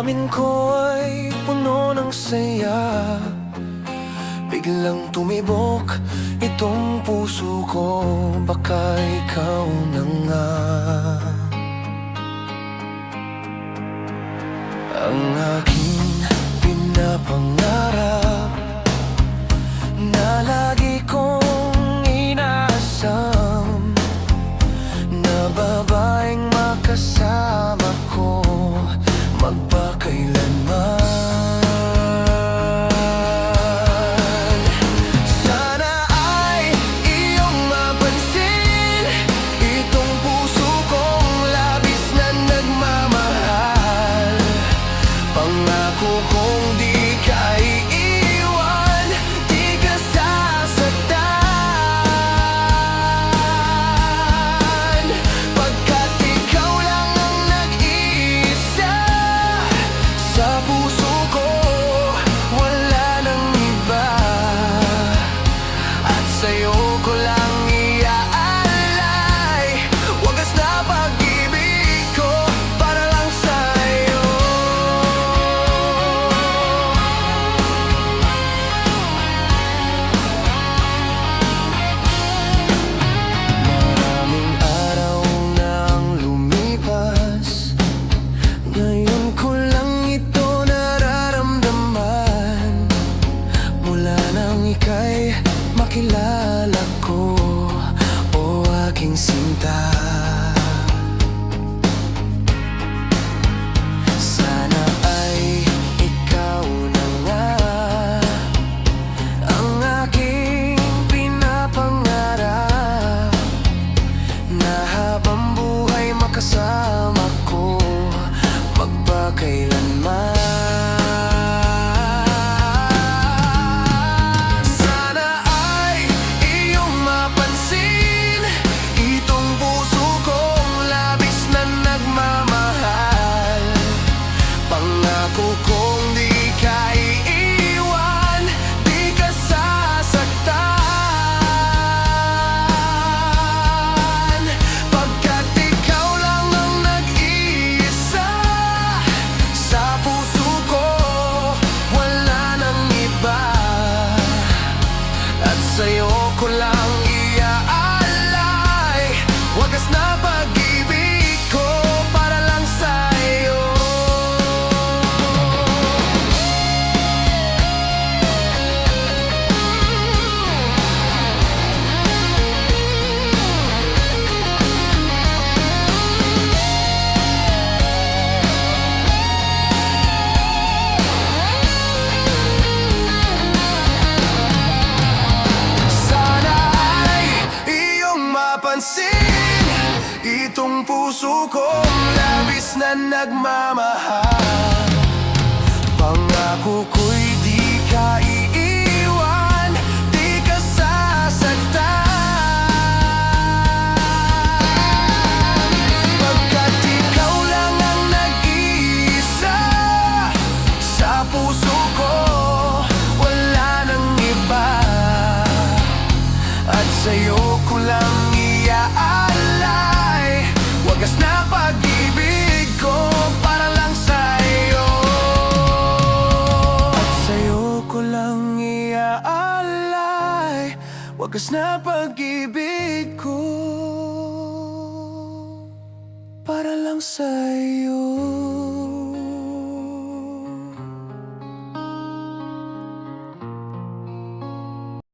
Damdamin ko'y puno ng saya. Biglang tumibok itong puso ko. Baka ikaw na nga ang aking pinapangarap, na lagi kong inaasam, na babaeng makasama ko magpakailanman. Sana ay iyong mapansin itong puso kong labis na nagmamahal. Pangako kong di ka iiwan, di ka sasaktan, pagkat ikaw lang ang nag-iisa sa puso ko, wala nang iba. At sa'yo ko lang iaalay wagas na pag-ibig ko para lang sa'yo. Maraming araw nang lumipas, ngayon ko lang ito nararamdaman. Mula nang ika'y makilala ko, o aking sinta. Sana ay ikaw na nga ang aking pinapangarap, na habang buhay makasama ko magpakailanman. Sana ay iyong mapansin itong puso kong labis na nagmamahal. Pangako kong di ka iiwan, di ka sasaktan, pagkat ikaw lang ang nag-iisa sa puso ko, wala nang iba. At sa'yo ko lang iaalay wagas na pag-ibig ko para lang sa'yo. Sana ay iyong mapansin itong puso kong labis na nagmamahal. Pangako ko'y di ka iiwan, di ka sasaktan, pagkat ikaw lang ang nag-iisa sa puso ko, wala nang iba. At sa'yo ko lang iaalay wagas na pag-ibig ko para lang sa'yo. At sa'yo ko lang iaalay wagas na pag-ibig ko para lang sa'yo.